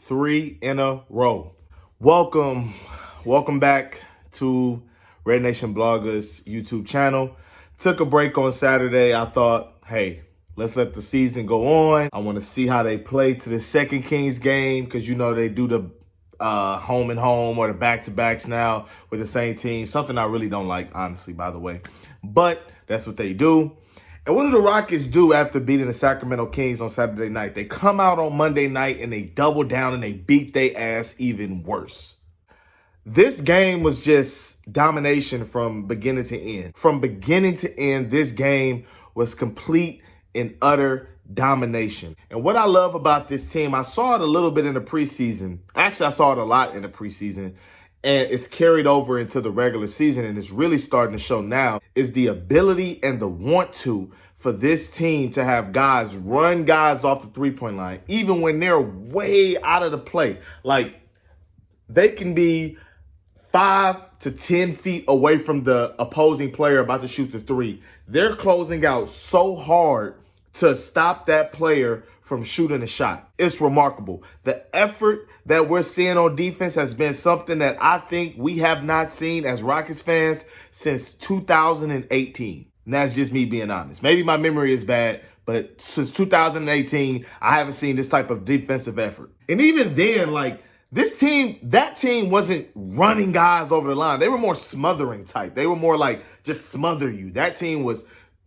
3 in a row. Welcome back to Red Nation Bloggers YouTube channel. Took a break on Saturday. I thought, hey, let's let the season go on. I want to see how they play to the second Kings game because you know they do the home and home or the back-to-backs now with the same team. Something I really don't like, honestly, by the way. But that's what they do. And what do the Rockets do after beating the Sacramento Kings on Saturday night? They come out on Monday night and they double down and they beat their ass even worse. This game was just domination from beginning to end. From beginning to end, this game was complete and utter domination. And what I love about this team, I saw it a little bit in the preseason. Actually, I saw it a lot in the preseason. And it's carried over into the regular season, and it's really starting to show now, is the ability and the want to for this team to have guys run guys off the three-point line, even when they're way out of the play. Like, they can be 5 to 10 feet away from the opposing player about to shoot the three. They're closing out so hard to stop that player from shooting a shot. It's remarkable. The effort that we're seeing on defense has been something that I think we have not seen as Rockets fans since 2018. And that's just me being honest. Maybe my memory is bad, but since 2018, I haven't seen this type of defensive effort. And even then, like, that team wasn't running guys over the line. They were more smothering type. They were more like just smother you. That team was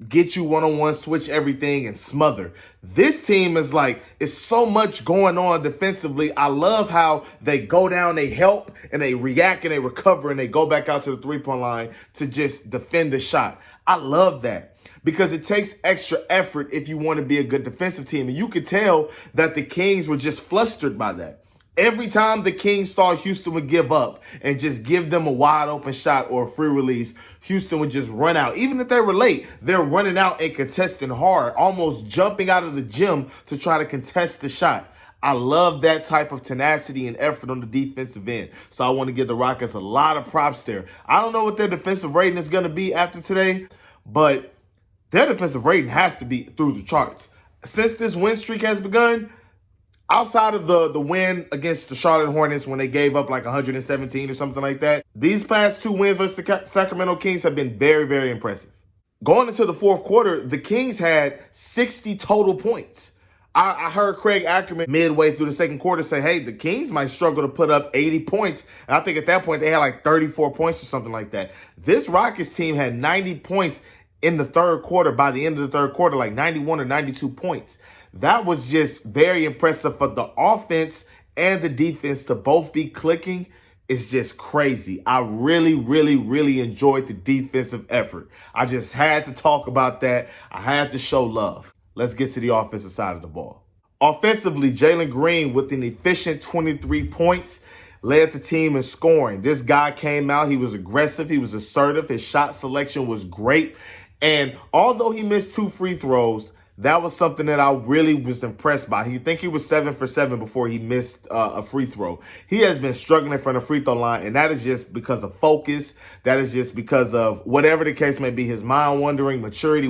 get you one-on-one, switch everything, and smother. This team is like, it's so much going on defensively. I love how they go down, they help, and they react, and they recover, and they go back out to the three-point line to just defend the shot. I love that because it takes extra effort if you want to be a good defensive team. And you could tell that the Kings were just flustered by that. Every time the Kings thought Houston would give up and just give them a wide open shot or a free release, Houston would just run out. Even if they were late, they're running out and contesting hard, almost jumping out of the gym to try to contest the shot. I love that type of tenacity and effort on the defensive end. So I want to give the Rockets a lot of props there. I don't know what their defensive rating is going to be after today, but their defensive rating has to be through the charts. Since this win streak has begun, outside of the win against the Charlotte Hornets when they gave up like 117 or something like that, these past two wins versus the Sacramento Kings have been very, very impressive. Going into the fourth quarter, the Kings had 60 total points. I heard Craig Ackerman midway through the second quarter say, hey, the Kings might struggle to put up 80 points. And I think at that point they had like 34 points or something like that. This Rockets team had 90 points in the third quarter. By the end of the third quarter, like 91 or 92 points. That was just very impressive for the offense and the defense to both be clicking. It's just crazy. I really, really, really enjoyed the defensive effort. I just had to talk about that. I had to show love. Let's get to the offensive side of the ball. Offensively, Jalen Green with an efficient 23 points led the team in scoring. This guy came out. He was aggressive. He was assertive. His shot selection was great. And although he missed 2 free throws, that was something that I really was impressed by. You think he was 7 for 7 before he missed a free throw. He has been struggling from the free throw line, and that is just because of focus. That is just because of whatever the case may be, his mind wandering, maturity,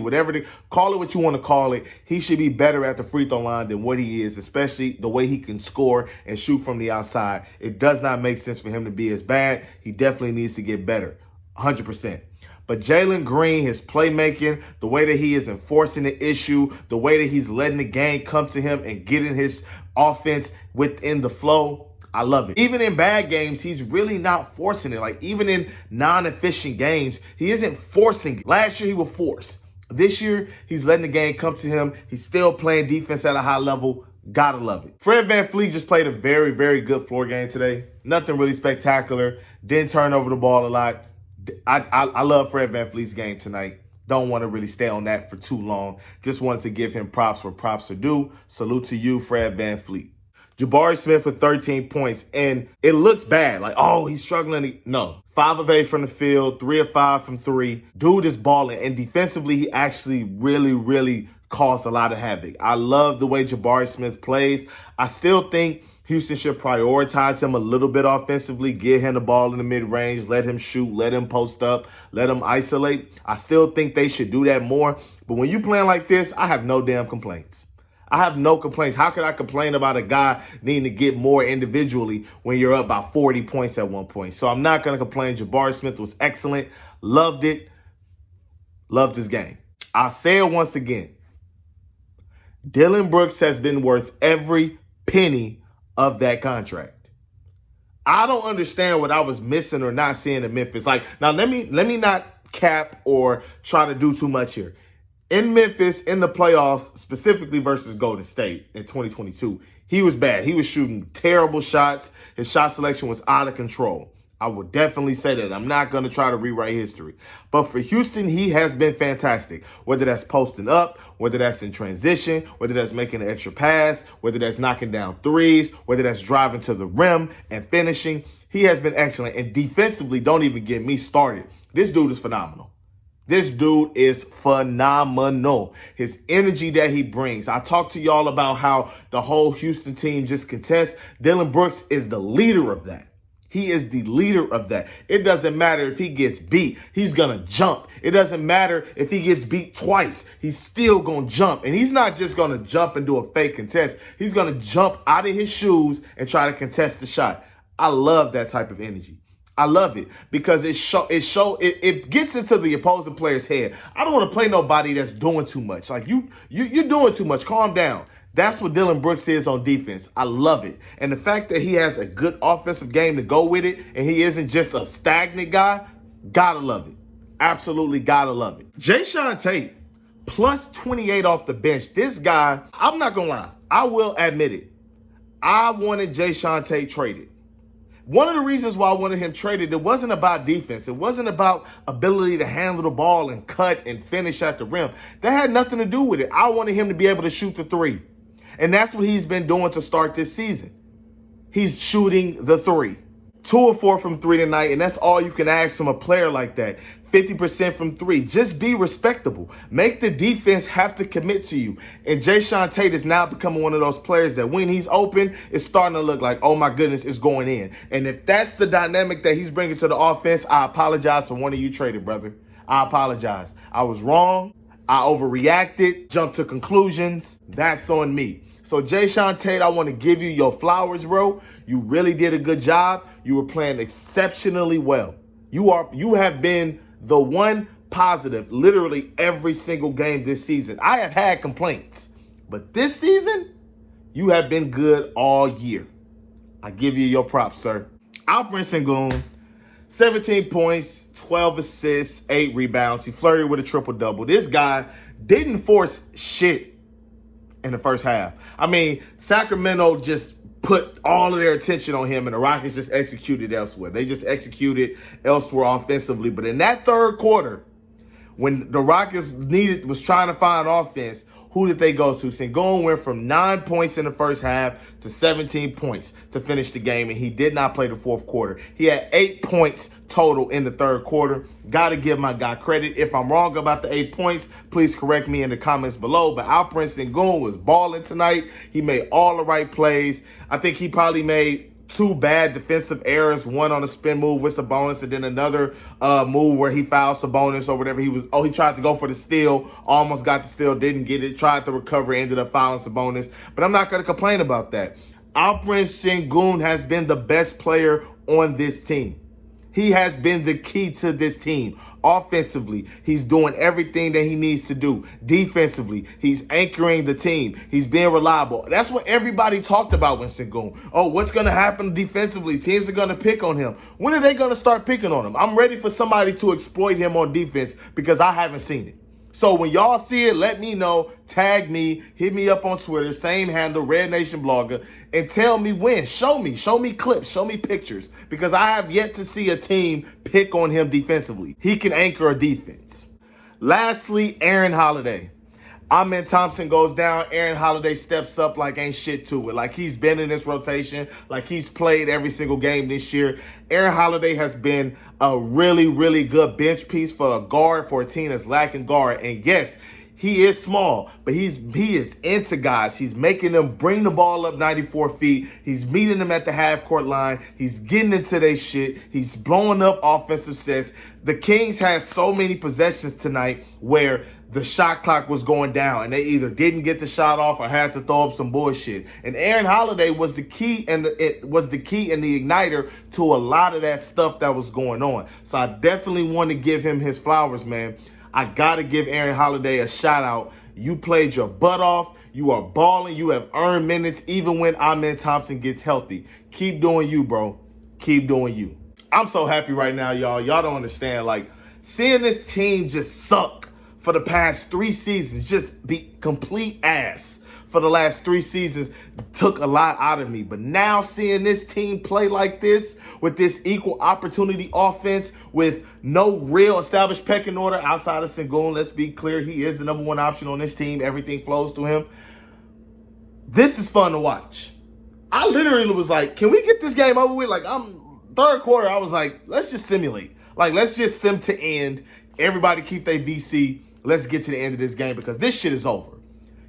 call it what you want to call it. He should be better at the free throw line than what he is, especially the way he can score and shoot from the outside. It does not make sense for him to be as bad. He definitely needs to get better, 100%. But Jalen Green, his playmaking, the way that he is enforcing the issue, the way that he's letting the game come to him and getting his offense within the flow, I love it. Even in bad games, he's really not forcing it. Like, even in non-efficient games, he isn't forcing it. Last year, he would force. This year, he's letting the game come to him. He's still playing defense at a high level. Gotta love it. Fred VanVleet just played a very, very good floor game today. Nothing really spectacular. Didn't turn over the ball a lot. I love Fred VanVleet's game tonight. Don't want to really stay on that for too long. Just wanted to give him props where props are due. Salute to you, Fred VanVleet. Jabari Smith with 13 points. And it looks bad. Like, oh, he's struggling. No. 5 of 8 from the field. 3 of 5 from 3. Dude is balling. And defensively, he actually really, really caused a lot of havoc. I love the way Jabari Smith plays. I still think Houston should prioritize him a little bit offensively, get him the ball in the mid-range, let him shoot, let him post up, let him isolate. I still think they should do that more. But when you playing like this, I have no damn complaints. I have no complaints. How could I complain about a guy needing to get more individually when you're up by 40 points at one point? So I'm not going to complain. Jabari Smith was excellent. Loved it. Loved his game. I'll say it once again. Dillon Brooks has been worth every penny of that contract. I don't understand what I was missing or not seeing in Memphis. Like, now let me not cap or try to do too much here. In Memphis, in the playoffs, specifically versus Golden State in 2022, he was bad. He was shooting terrible shots. His shot selection was out of control. I would definitely say that. I'm not going to try to rewrite history. But for Houston, he has been fantastic. Whether that's posting up, whether that's in transition, whether that's making an extra pass, whether that's knocking down threes, whether that's driving to the rim and finishing, he has been excellent. And defensively, don't even get me started. This dude is phenomenal. This dude is phenomenal. His energy that he brings. I talked to y'all about how the whole Houston team just contests. Dillon Brooks is the leader of that. He is the leader of that. It doesn't matter if he gets beat. He's going to jump. It doesn't matter if he gets beat twice. He's still going to jump. And he's not just going to jump and do a fake contest. He's going to jump out of his shoes and try to contest the shot. I love that type of energy. I love it because it gets into the opposing player's head. I don't want to play nobody that's doing too much. Like you're doing too much. Calm down. That's what Dillon Brooks is on defense. I love it. And the fact that he has a good offensive game to go with it and he isn't just a stagnant guy, gotta love it. Absolutely gotta love it. Jae'Sean Tate, plus 28 off the bench. This guy, I'm not gonna lie, I will admit it. I wanted Jae'Sean Tate traded. One of the reasons why I wanted him traded, it wasn't about defense. It wasn't about ability to handle the ball and cut and finish at the rim. That had nothing to do with it. I wanted him to be able to shoot the three. And that's what he's been doing to start this season. He's shooting the three. 2 of 4 from three tonight, and that's all you can ask from a player like that. 50% from three. Just be respectable. Make the defense have to commit to you. And Jae'Sean Tate is now becoming one of those players that when he's open, it's starting to look like, oh my goodness, it's going in. And if that's the dynamic that he's bringing to the offense, I apologize for wanting you traded, brother. I apologize. I was wrong. I overreacted, jumped to conclusions. That's on me. So Jae'Sean Tate, I want to give you your flowers, bro. You really did a good job. You were playing exceptionally well. You have been the one positive literally every single game this season. I have had complaints, but this season, you have been good all year. I give you your props, sir. Alperen Sengun, 17 points, 12 assists, 8 rebounds. He flirted with a triple-double. This guy didn't force shit in the first half. I mean, Sacramento just put all of their attention on him, and the Rockets just executed elsewhere. They just executed elsewhere offensively. But in that third quarter, when the Rockets was trying to find offense, who did they go to? Sengun went from 9 points in the first half to 17 points to finish the game, and he did not play the fourth quarter. He had 8 points total in the third quarter. Got to give my guy credit. If I'm wrong about the 8 points, please correct me in the comments below. But Alperen Sengun was balling tonight. He made all the right plays. I think he probably made 2 bad defensive errors, one on a spin move with Sabonis, and then another move where he fouled Sabonis or whatever. He tried to go for the steal, almost got the steal, didn't get it, tried to recover, ended up fouling Sabonis. But I'm not going to complain about that. Alperen Sengun has been the best player on this team. He has been the key to this team. Offensively, he's doing everything that he needs to do. Defensively, he's anchoring the team. He's being reliable. That's what everybody talked about when Sengun. Oh, what's going to happen defensively? Teams are going to pick on him. When are they going to start picking on him? I'm ready for somebody to exploit him on defense because I haven't seen it. So when y'all see it, let me know, tag me, hit me up on Twitter, same handle, Red Nation Blogger, and tell me when. Show me clips, show me pictures, because I have yet to see a team pick on him defensively. He can anchor a defense. Lastly, Aaron Holiday. Amen Thompson goes down. Aaron Holiday steps up like ain't shit to it. Like he's been in this rotation. Like he's played every single game this year. Aaron Holiday has been a really, really good bench piece for a guard, for a team that's lacking guard. And yes, He is small, but he is into guys. He's making them bring the ball up 94 feet. He's meeting them at the half court line. He's getting into their shit. He's blowing up offensive sets. The Kings had so many possessions tonight where the shot clock was going down and they either didn't get the shot off or had to throw up some bullshit. And Aaron Holiday was the key, and it was the key and the igniter to a lot of that stuff that was going on. So I definitely want to give him his flowers, man. I got to give Aaron Holiday a shout out. You played your butt off. You are balling. You have earned minutes even when Amen Thompson gets healthy. Keep doing you, bro. Keep doing you. I'm so happy right now, y'all. Y'all don't understand. Like, seeing this team just suck for the past 3 seasons, just be complete ass for the last 3 seasons, took a lot out of me. But now seeing this team play like this, with this equal opportunity offense, with no real established pecking order outside of Sengun, let's be clear, he is the number 1 option on this team. Everything flows through him. This is fun to watch. I literally was like, can we get this game over with? Like, third quarter, I was like, let's just simulate. Like, let's just sim to end. Everybody keep their VC. Let's get to the end of this game because this shit is over.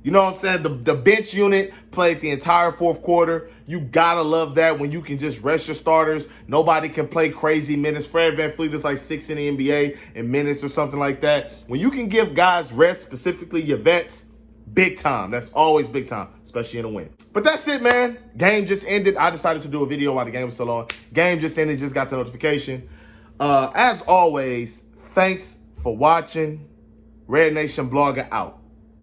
You know what I'm saying? The bench unit played the entire fourth quarter. You gotta love that when you can just rest your starters. Nobody can play crazy minutes. Fred VanVleet is like 6 in the NBA in minutes or something like that. When you can give guys rest, specifically your vets, big time. That's always big time, especially in a win. But that's it, man. Game just ended. I decided to do a video while the game was still on. Game just ended. Just got the notification. As always, thanks for watching. Red Nation Blogger out.